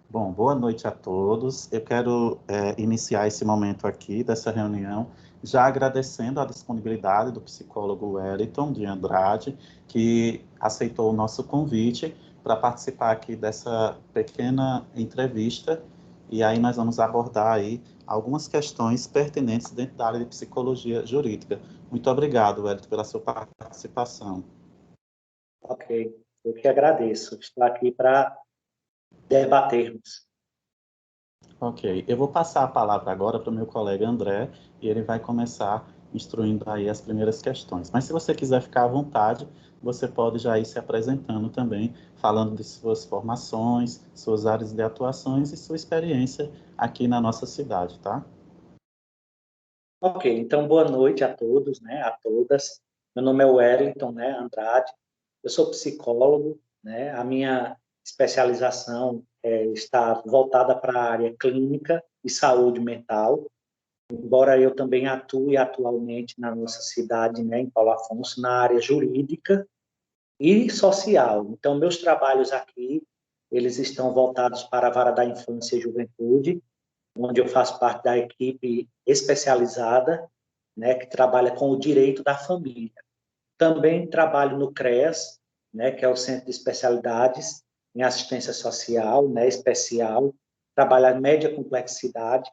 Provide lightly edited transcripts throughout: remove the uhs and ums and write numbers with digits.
Bom, boa noite a todos. Eu quero iniciar esse momento aqui dessa reunião, já agradecendo a disponibilidade do psicólogo Wellington de Andrade, que aceitou o nosso convite para participar aqui dessa pequena entrevista. E aí nós vamos abordar aí algumas questões pertinentes dentro da área de psicologia jurídica. Muito obrigado, Wellington, pela sua participação. Ok, eu que agradeço. Estou aqui para debatermos. Ok, eu vou passar a palavra agora para o meu colega André e ele vai começar instruindo aí as primeiras questões. Mas se você quiser ficar à vontade, você pode já ir se apresentando também, falando de suas formações, suas áreas de atuações e sua experiência aqui na nossa cidade, tá? Ok, então boa noite a todos, né, a todas. Meu nome é Wellington, né, Andrade. Eu sou psicólogo, né. A minha especialização está voltada para a área clínica e saúde mental, embora eu também atue atualmente na nossa cidade, né, em Paulo Afonso, na área jurídica e social. Então, meus trabalhos aqui, eles estão voltados para a vara da infância e juventude, onde eu faço parte da equipe especializada, né, que trabalha com o direito da família. Também trabalho no CREAS, né, que é o Centro de Especialidades em Assistência Social, né, especial, trabalho em média complexidade,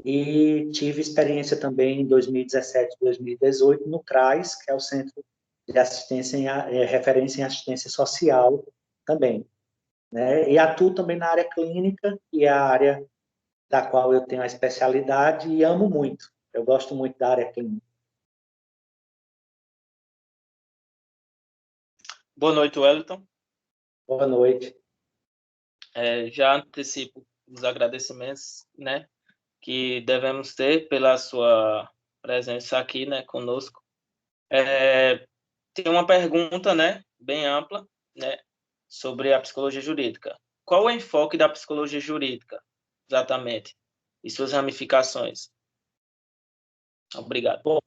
e tive experiência também em 2017 e 2018 no CRAS, que é o Centro de Assistência Referência em Assistência Social também, né? E atuo também na área clínica, que é a área da qual eu tenho a especialidade e amo muito. Eu gosto muito da área clínica. Boa noite, Wellington. Boa noite. Já antecipo os agradecimentos, né, que devemos ter pela sua presença aqui, né, conosco. Tem uma pergunta, né, bem ampla, né, sobre a psicologia jurídica. Qual o enfoque da psicologia jurídica, exatamente, e suas ramificações? Obrigado. Bom,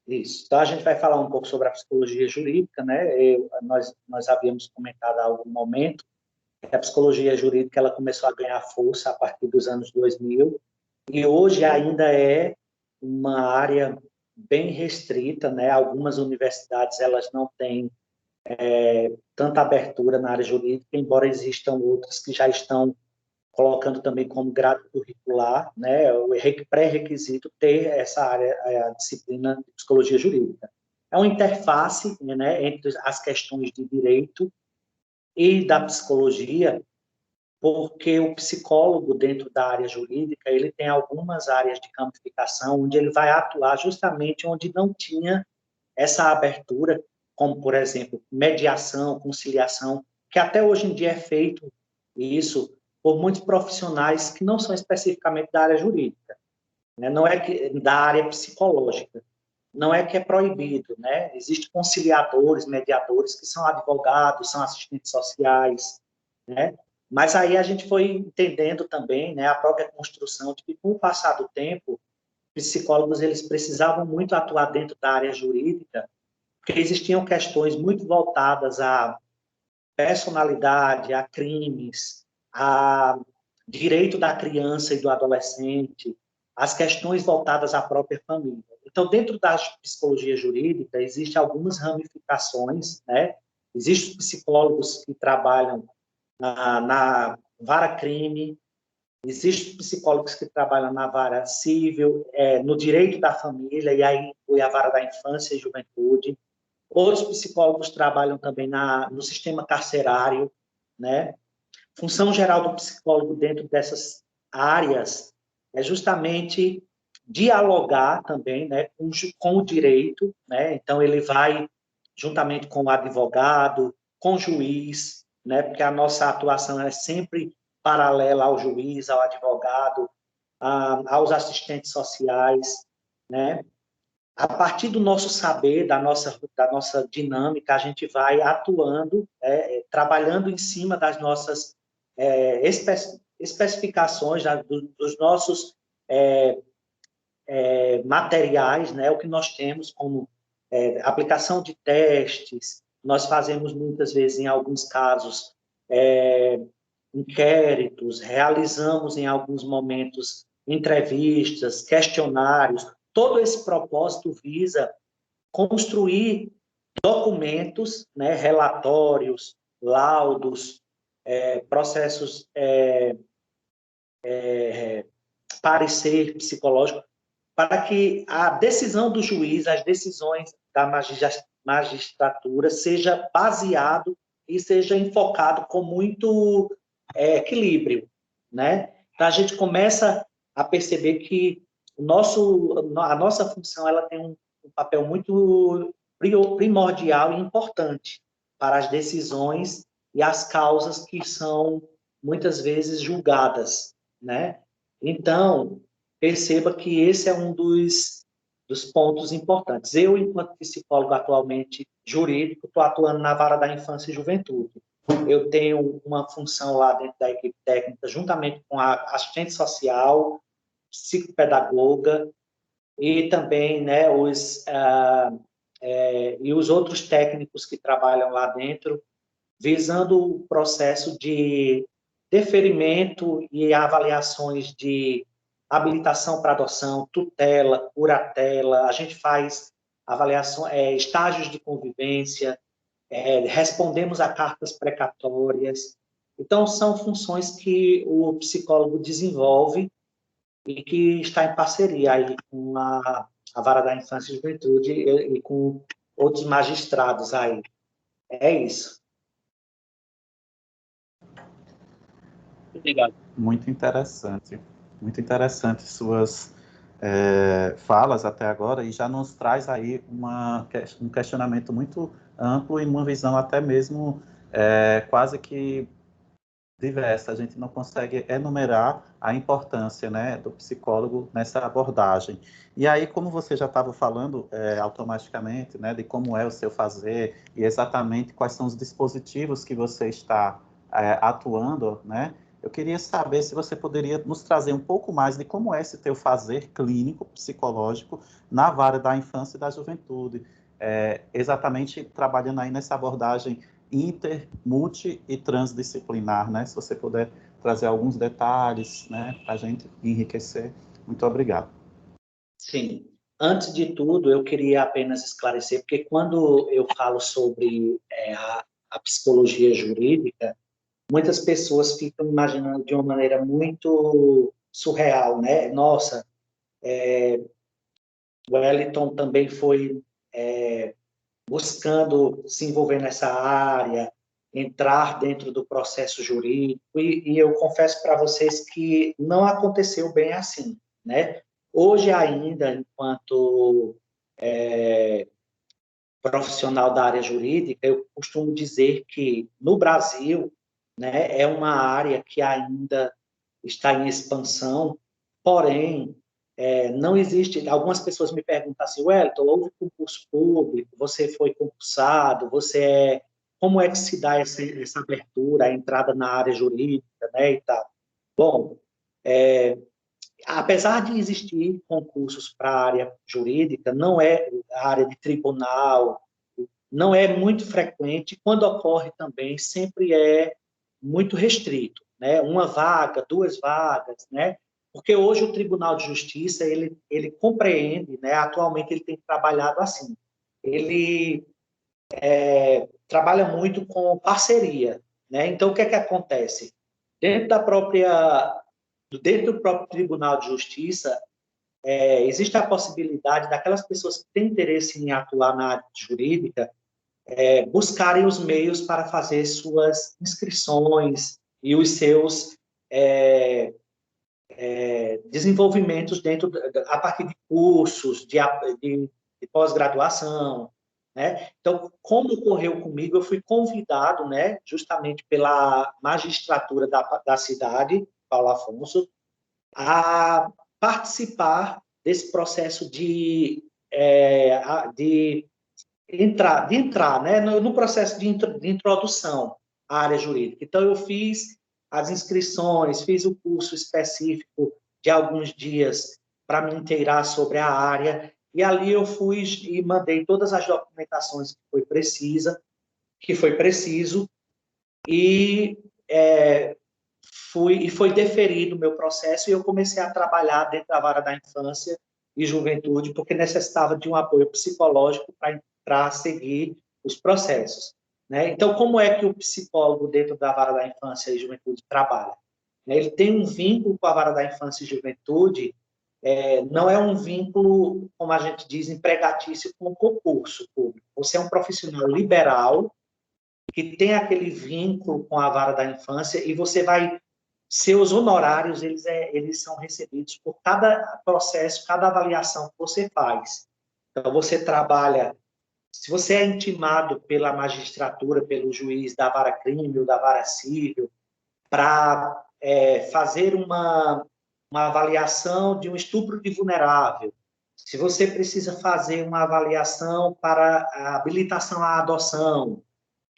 isso. Então, a gente vai falar um pouco sobre a psicologia jurídica, né? Nós havíamos comentado há algum momento que a psicologia jurídica ela começou a ganhar força a partir dos anos 2000 e hoje ainda é uma área bem restrita, né? Algumas universidades elas não têm tanta abertura na área jurídica, embora existam outras que já estão colocando também como grade curricular, né, o pré-requisito ter essa área, a disciplina de psicologia jurídica. É uma interface, né, entre as questões de direito e da psicologia, porque o psicólogo dentro da área jurídica, ele tem algumas áreas de ramificação onde ele vai atuar justamente onde não tinha essa abertura, como, por exemplo, mediação, conciliação, que até hoje em dia é feito isso por muitos profissionais que não são especificamente da área jurídica, né? Não é que da área psicológica, não é que é proibido, né? Existem conciliadores, mediadores que são advogados, são assistentes sociais, né? Mas aí a gente foi entendendo também, né, a própria construção de que com o passar do tempo, psicólogos eles precisavam muito atuar dentro da área jurídica, porque existiam questões muito voltadas à personalidade, a crimes, a direito da criança e do adolescente, as questões voltadas à própria família. Então, dentro da psicologia jurídica, existem algumas ramificações, né? Existem psicólogos que trabalham na vara crime, existem psicólogos que trabalham na vara civil, no direito da família, e aí inclui a vara da infância e juventude. Outros psicólogos trabalham também no sistema carcerário, né? Função geral do psicólogo dentro dessas áreas é justamente dialogar também, né, com o direito, né? Então ele vai juntamente com o advogado, com o juiz, né? Porque a nossa atuação é sempre paralela ao juiz, ao advogado, aos assistentes sociais, né? A partir do nosso saber, da nossa dinâmica, a gente vai atuando, trabalhando em cima das nossas especificações, dos nossos materiais, né, o que nós temos como aplicação de testes. Nós fazemos muitas vezes, em alguns casos, inquéritos, realizamos em alguns momentos entrevistas, questionários. Todo esse propósito visa construir documentos, né, relatórios, laudos, processos, parecer psicológico, para que a decisão do juiz, as decisões da magistratura seja baseado e seja enfocado com muito equilíbrio, né? Então, a gente começa a perceber que a nossa função ela tem um papel muito primordial e importante para as decisões e as causas que são muitas vezes julgadas, né? Então, perceba que esse é um dos pontos importantes. Eu, enquanto psicólogo atualmente jurídico, estou atuando na vara da infância e juventude. Eu tenho uma função lá dentro da equipe técnica, juntamente com a assistente social, psicopedagoga e também, né, e os outros técnicos que trabalham lá dentro, visando o processo de deferimento e avaliações de habilitação para adoção, tutela, curatela. A gente faz avaliação, estágios de convivência, respondemos a cartas precatórias. Então, são funções que o psicólogo desenvolve e que está em parceria aí com a Vara da Infância e Juventude e com outros magistrados aí. É isso. Obrigado. Muito interessante suas falas até agora, e já nos traz aí um questionamento muito amplo e uma visão até mesmo quase que diversa. A gente não consegue enumerar a importância, né, do psicólogo nessa abordagem. E aí, como você já estava falando automaticamente, né, de como é o seu fazer e exatamente quais são os dispositivos que você está atuando, né, eu queria saber se você poderia nos trazer um pouco mais de como é esse teu fazer clínico, psicológico, na vara da infância e da juventude, exatamente trabalhando aí nessa abordagem inter, multi e transdisciplinar, né? Se você puder trazer alguns detalhes, né, para a gente enriquecer. Muito obrigado. Sim. Antes de tudo, eu queria apenas esclarecer, porque quando eu falo sobre a psicologia jurídica, muitas pessoas ficam imaginando de uma maneira muito surreal, né? Nossa, o Wellington também foi buscando se envolver nessa área, entrar dentro do processo jurídico, e eu confesso para vocês que não aconteceu bem assim, né? Hoje ainda, enquanto profissional da área jurídica, eu costumo dizer que no Brasil, né, é uma área que ainda está em expansão, porém, não existe. Algumas pessoas me perguntam assim: Wellington, houve concurso público, você foi concursado, como é que se dá essa abertura, a entrada na área jurídica, né, e tal? Bom, apesar de existir concursos para a área jurídica, não é a área de tribunal, não é muito frequente. Quando ocorre também, sempre é muito restrito, né? Uma vaga, duas vagas, né? Porque hoje o Tribunal de Justiça, ele compreende, né? Atualmente ele tem trabalhado assim. Ele trabalha muito com parceria, né? Então, o que é que acontece? Dentro do próprio Tribunal de Justiça, existe a possibilidade daquelas pessoas que têm interesse em atuar na área jurídica buscarem os meios para fazer suas inscrições e os seus desenvolvimentos a partir de cursos, de pós-graduação, né? Então, como ocorreu comigo, eu fui convidado, né, justamente pela magistratura da cidade, Paulo Afonso, a participar desse processo de entrar, né, no processo de introdução à área jurídica. Então, eu fiz as inscrições, fiz o curso específico de alguns dias para me inteirar sobre a área, e ali eu fui e mandei todas as documentações que foi preciso, e foi deferido o meu processo e eu comecei a trabalhar dentro da vara da infância e juventude, porque necessitava de um apoio psicológico para seguir os processos, né? Então, como é que o psicólogo dentro da vara da infância e juventude trabalha? Ele tem um vínculo com a vara da infância e juventude, não é um vínculo, como a gente diz, empregatício com concurso público. Você é um profissional liberal que tem aquele vínculo com a vara da infância e você vai... Seus honorários, eles são recebidos por cada processo, cada avaliação que você faz. Então, você trabalha... Se você é intimado pela magistratura, pelo juiz da vara crime ou da vara civil, para fazer uma avaliação de um estupro de vulnerável, se você precisa fazer uma avaliação para a habilitação à adoção,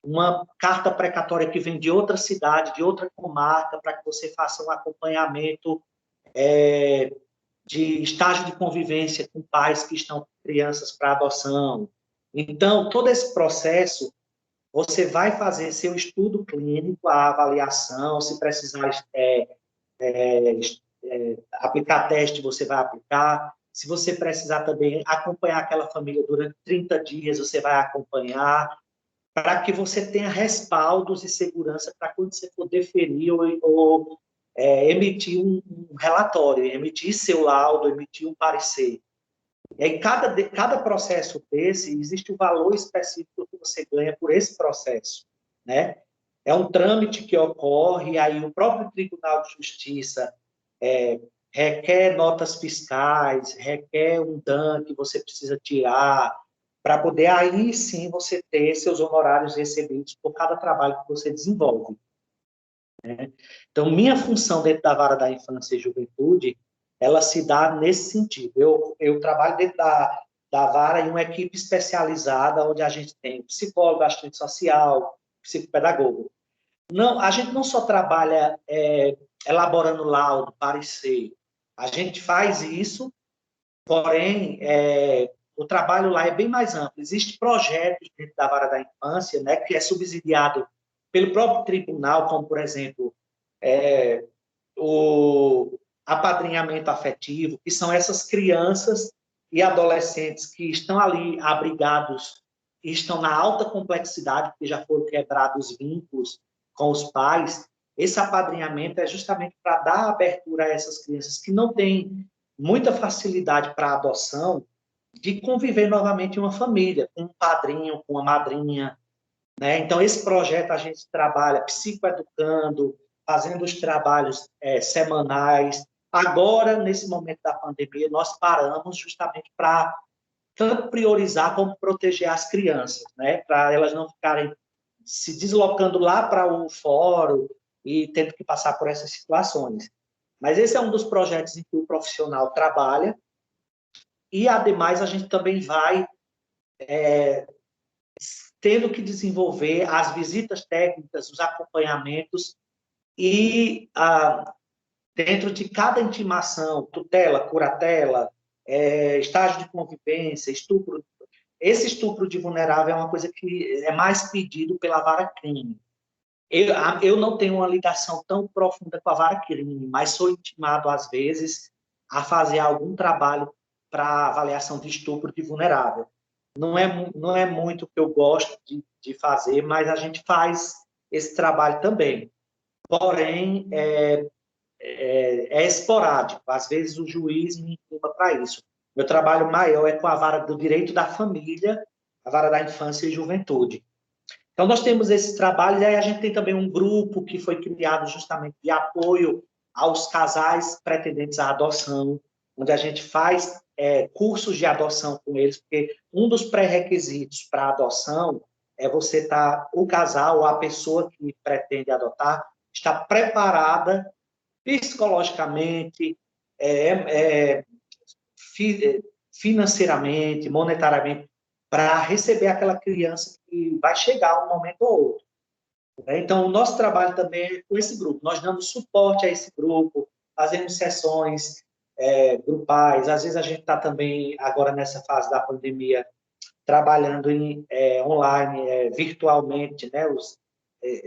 uma carta precatória que vem de outra cidade, de outra comarca, para que você faça um acompanhamento de estágio de convivência com pais que estão com crianças para adoção. Então, todo esse processo, você vai fazer seu estudo clínico, a avaliação, se precisar aplicar teste, você vai aplicar. Se você precisar também acompanhar aquela família durante 30 dias, você vai acompanhar, para que você tenha respaldos e segurança para quando você for deferir ou emitir um relatório, emitir seu laudo, emitir um parecer. E aí, cada processo desse, existe um valor específico que você ganha por esse processo, né? É um trâmite que ocorre, e aí o próprio Tribunal de Justiça requer notas fiscais, requer um DAN que você precisa tirar, para poder aí sim você ter seus honorários recebidos por cada trabalho que você desenvolve, né? Então, minha função dentro da vara da infância e juventude, ela se dá nesse sentido. Eu trabalho dentro da vara em uma equipe especializada, onde a gente tem psicólogo, assistente social, psicopedagogo. Não, a gente não só trabalha elaborando laudo, parecer. A gente faz isso, porém, o trabalho lá é bem mais amplo. Existem projetos dentro da vara da infância, né, que é subsidiado pelo próprio tribunal, como, por exemplo, o apadrinhamento afetivo, que são essas crianças e adolescentes que estão ali abrigados e estão na alta complexidade, porque já foram quebrados os vínculos com os pais. Esse apadrinhamento é justamente para dar abertura a essas crianças que não têm muita facilidade para a adoção, de conviver novamente em uma família, com um padrinho, com uma madrinha, né? Então, esse projeto a gente trabalha psicoeducando, fazendo os trabalhos semanais. Agora, nesse momento da pandemia, nós paramos justamente para tanto priorizar como proteger as crianças, né? Para elas não ficarem se deslocando lá para o fórum e tendo que passar por essas situações. Mas esse é um dos projetos em que o profissional trabalha. E, ademais, a gente também vai tendo que desenvolver as visitas técnicas, os acompanhamentos e, dentro de cada intimação, tutela, curatela, estágio de convivência, estupro. Esse estupro de vulnerável é uma coisa que é mais pedido pela vara crime. Eu não tenho uma ligação tão profunda com a vara crime, mas sou intimado, às vezes, a fazer algum trabalho para avaliação de estupro de vulnerável. Não é muito o que eu gosto de fazer, mas a gente faz esse trabalho também. Porém, é esporádico. Às vezes, o juiz me intima para isso. Meu trabalho maior é com a vara do direito da família, a vara da infância e juventude. Então, nós temos esses trabalhos, e aí a gente tem também um grupo que foi criado justamente de apoio aos casais pretendentes à adoção, onde a gente faz cursos de adoção com eles, porque um dos pré-requisitos para a adoção é você estar, o casal ou a pessoa que pretende adotar, está preparada psicologicamente, financeiramente, monetariamente, para receber aquela criança que vai chegar um momento ou outro. Então, o nosso trabalho também é com esse grupo. Nós damos suporte a esse grupo, fazemos sessões grupais. Às vezes, a gente está também, agora nessa fase da pandemia, trabalhando online, virtualmente, né?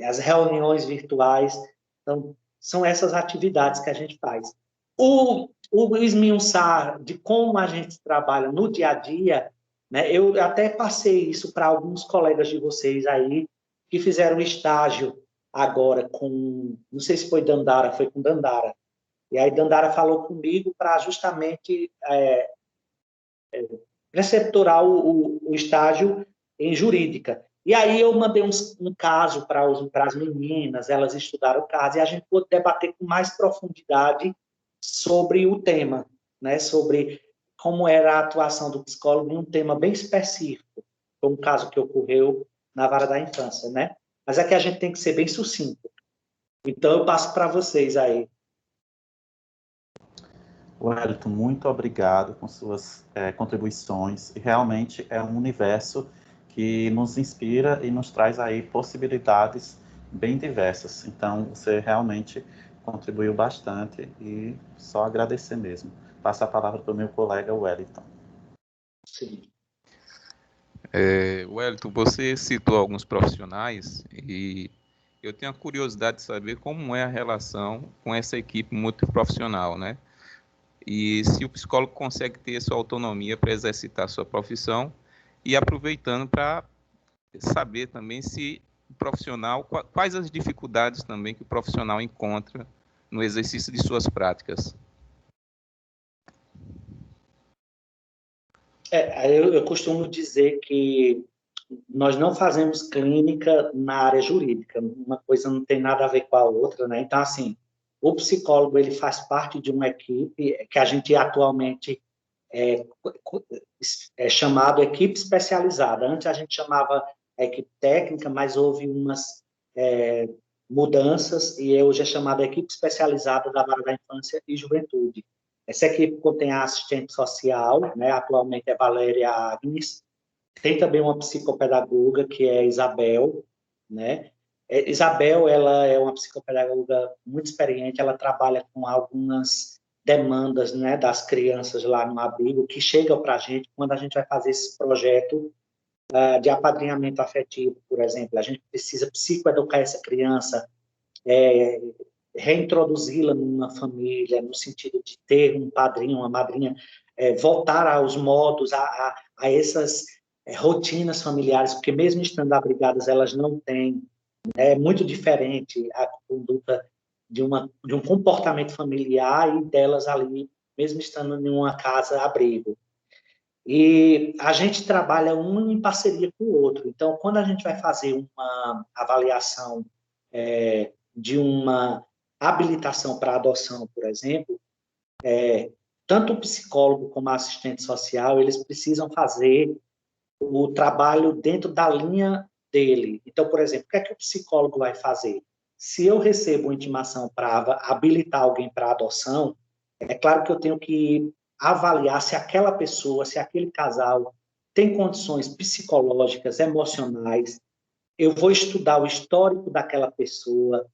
As reuniões virtuais. Então, são essas atividades que a gente faz. O esmiuçar de como a gente trabalha no dia a dia, né, eu até passei isso para alguns colegas de vocês aí, que fizeram estágio agora com, não sei se foi Dandara, foi com Dandara. E aí Dandara falou comigo para justamente preceptorar o estágio em jurídica. E aí eu mandei um caso para as meninas, elas estudaram o caso, e a gente pôde debater com mais profundidade sobre o tema, né? Sobre como era a atuação do psicólogo em um tema bem específico, como um caso que ocorreu na vara da infância, né? Mas aqui a gente tem que ser bem sucinto. Então, eu passo para vocês aí. Wellington, muito obrigado por suas contribuições. E realmente é um universo que nos inspira e nos traz aí possibilidades bem diversas. Então, você realmente contribuiu bastante e só agradecer mesmo. Passo a palavra para o meu colega Wellington. Sim. Wellington, você citou alguns profissionais e eu tenho a curiosidade de saber como é a relação com essa equipe multiprofissional, né? E se o psicólogo consegue ter sua autonomia para exercitar sua profissão e aproveitando para saber também se o profissional, quais as dificuldades também que o profissional encontra no exercício de suas práticas. Eu costumo dizer que nós não fazemos clínica na área jurídica, uma coisa não tem nada a ver com a outra, né? Então, assim, o psicólogo ele faz parte de uma equipe que a gente atualmente é chamado equipe especializada. Antes a gente chamava equipe técnica, mas houve umas mudanças e hoje é chamada equipe especializada da vara da infância e juventude. Essa equipe contém a assistente social, né? Atualmente é Valéria Agnes. Tem também uma psicopedagoga, que é Isabel, né? Isabel, ela é uma psicopedagoga muito experiente, ela trabalha com algumas demandas, né, das crianças lá no abrigo, que chegam para a gente quando a gente vai fazer esse projeto de apadrinhamento afetivo, por exemplo. A gente precisa psicoeducar essa criança, reintroduzi-la numa família, no sentido de ter um padrinho, uma madrinha, voltar aos modos, a essas rotinas familiares, porque mesmo estando abrigadas, elas não têm. É muito diferente a conduta de um comportamento familiar e delas ali, mesmo estando em uma casa-abrigo. E a gente trabalha um em parceria com o outro. Então, quando a gente vai fazer uma avaliação de uma habilitação para adoção, por exemplo, tanto o psicólogo como a assistente social, eles precisam fazer o trabalho dentro da linha dele. Então, por exemplo, o que é que o psicólogo vai fazer? Se eu recebo uma intimação para habilitar alguém para adoção, é claro que eu tenho que avaliar se aquela pessoa, se aquele casal tem condições psicológicas, emocionais. Eu vou estudar o histórico daquela pessoa.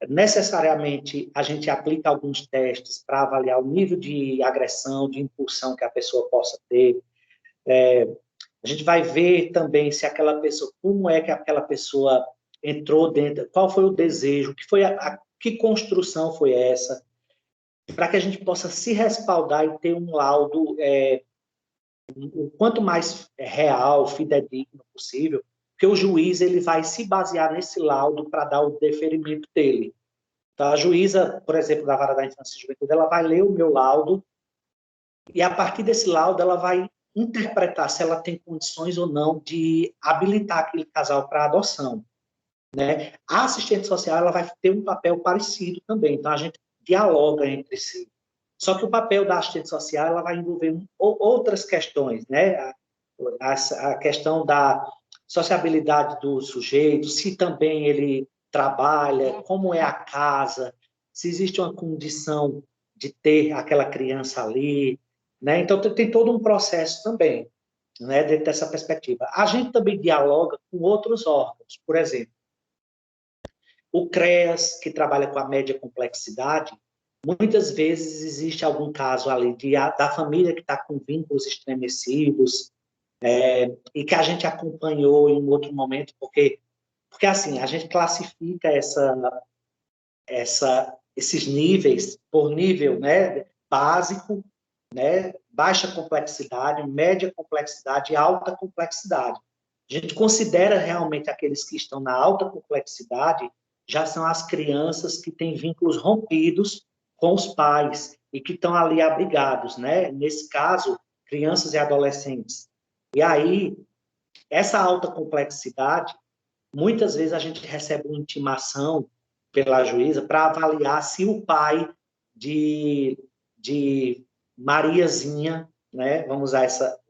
Necessariamente, a gente aplica alguns testes para avaliar o nível de agressão, de impulsão que a pessoa possa ter. A gente vai ver também se aquela pessoa, como é que aquela pessoa entrou dentro, qual foi o desejo, que construção foi essa, para que a gente possa se respaldar e ter um laudo o quanto mais real, fidedigno possível, porque o juiz ele vai se basear nesse laudo para dar o deferimento dele. Então, a juíza, por exemplo, da Vara da Infância e Juventude, ela vai ler o meu laudo e, a partir desse laudo, ela vai interpretar se ela tem condições ou não de habilitar aquele casal para adoção, né? A assistente social ela vai ter um papel parecido também, então a gente dialoga entre si. Só que o papel da assistente social ela vai envolver outras questões, né? A questão da sociabilidade do sujeito, se também ele trabalha, como é a casa, se existe uma condição de ter aquela criança ali, né? Então, tem todo um processo também, né, dentro dessa perspectiva. A gente também dialoga com outros órgãos, por exemplo, o CREAS, que trabalha com a média complexidade, muitas vezes existe algum caso ali da família que está com vínculos estremecidos, e que a gente acompanhou em um outro momento, porque assim, a gente classifica esses níveis, por nível, né, básico, né, baixa complexidade, média complexidade e alta complexidade. A gente considera realmente aqueles que estão na alta complexidade, já são as crianças que têm vínculos rompidos com os pais e que estão ali abrigados, né? Nesse caso, crianças e adolescentes. E aí, essa alta complexidade, muitas vezes a gente recebe uma intimação pela juíza para avaliar se o pai de Mariazinha, né, vamos usar essa,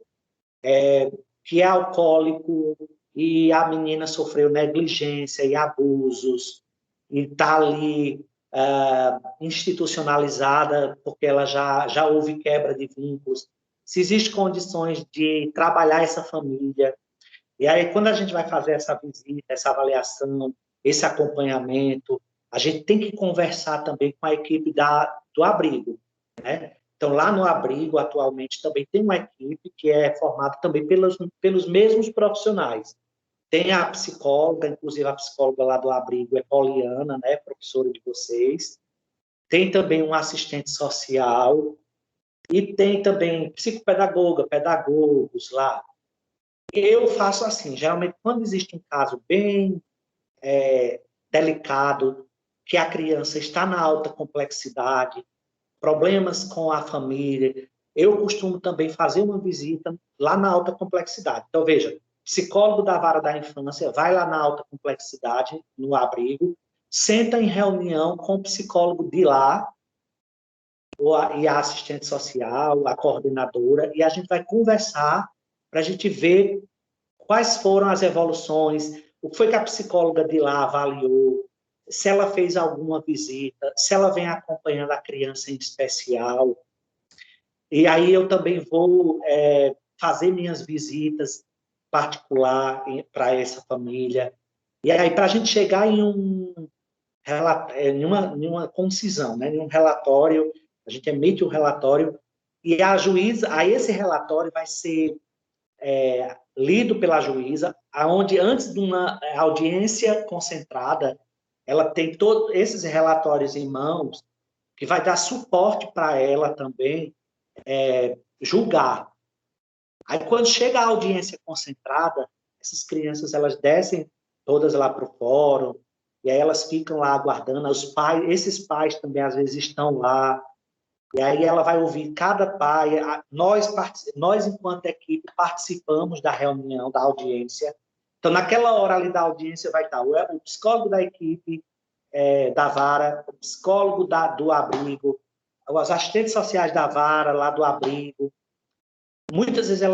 que é alcoólico e a menina sofreu negligência e abusos e está ali institucionalizada porque ela já houve quebra de vínculos, se existem condições de trabalhar essa família. E aí, quando a gente vai fazer essa visita, essa avaliação, esse acompanhamento, a gente tem que conversar também com a equipe do abrigo, né? Então, lá no abrigo, atualmente, também tem uma equipe que é formada também pelos mesmos profissionais. Tem a psicóloga, inclusive a psicóloga lá do abrigo é Poliana, né, professora de vocês. Tem também um assistente social e tem também psicopedagoga, pedagogos lá. Eu faço assim, geralmente, quando existe um caso bem delicado, que a criança está na alta complexidade, problemas com a família, eu costumo também fazer uma visita lá na alta complexidade. Então, veja, psicólogo da vara da infância vai lá na alta complexidade, no abrigo, senta em reunião com o psicólogo de lá, e a assistente social, a coordenadora, e a gente vai conversar para a gente ver quais foram as evoluções, o que foi que a psicóloga de lá avaliou, se ela fez alguma visita, se ela vem acompanhando a criança em especial. E aí eu também vou fazer minhas visitas particular para essa família. E aí, para a gente chegar em uma concisão, né, em um relatório, a gente emite um relatório e a juíza, aí esse relatório vai ser lido pela juíza, aonde antes de uma audiência concentrada, ela tem todos esses relatórios em mãos, que vai dar suporte para ela também julgar. Aí, quando chega a audiência concentrada, essas crianças elas descem todas lá para o fórum, e aí elas ficam lá aguardando. Os pais, esses pais também às vezes estão lá, e aí ela vai ouvir cada pai. Nós enquanto equipe, participamos da reunião, da audiência. Então, naquela hora ali da audiência vai estar o psicólogo da equipe, da vara, o psicólogo do abrigo, os assistentes sociais da vara, lá do abrigo. Muitas vezes,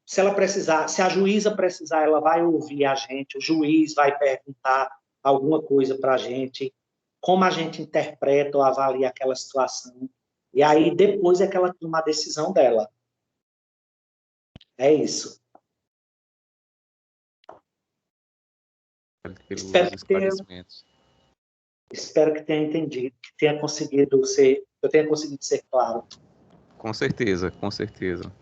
se ela precisar, se a juíza precisar, ela vai ouvir a gente, o juiz vai perguntar alguma coisa para a gente, como a gente interpreta ou avalia aquela situação. E aí, depois é que ela toma a decisão dela. É isso. Espero que tenha entendido, que tenha conseguido ser, eu tenha conseguido ser claro. Com certeza, com certeza.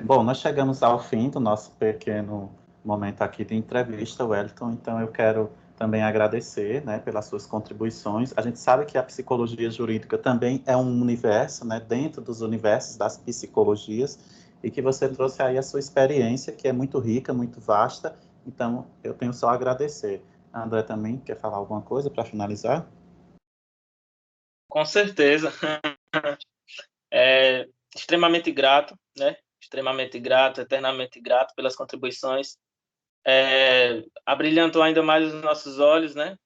Bom, nós chegamos ao fim do nosso pequeno momento aqui de entrevista, Wellington, então eu quero também agradecer, né, pelas suas contribuições. A gente sabe que a psicologia jurídica também é um universo, né, dentro dos universos das psicologias, e que você trouxe aí a sua experiência, que é muito rica, muito vasta, então eu tenho só a agradecer. A André também quer falar alguma coisa para finalizar? Com certeza. Extremamente grato, né? Extremamente grato, eternamente grato pelas contribuições. Abrilhantou ainda mais os nossos olhos, né?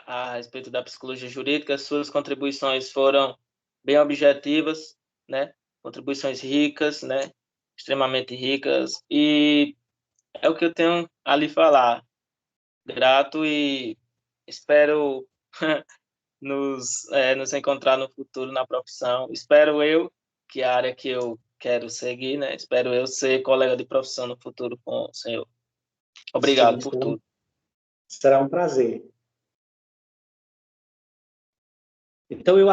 A respeito da psicologia jurídica. Suas contribuições foram bem objetivas, né? Contribuições ricas, né? Extremamente ricas. E é o que eu tenho a lhe falar. Grato e espero nos encontrar no futuro na profissão. Espero eu, que é a área que eu quero seguir, né? Espero eu ser colega de profissão no futuro com o senhor. Obrigado por tudo. Será um prazer. Então, eu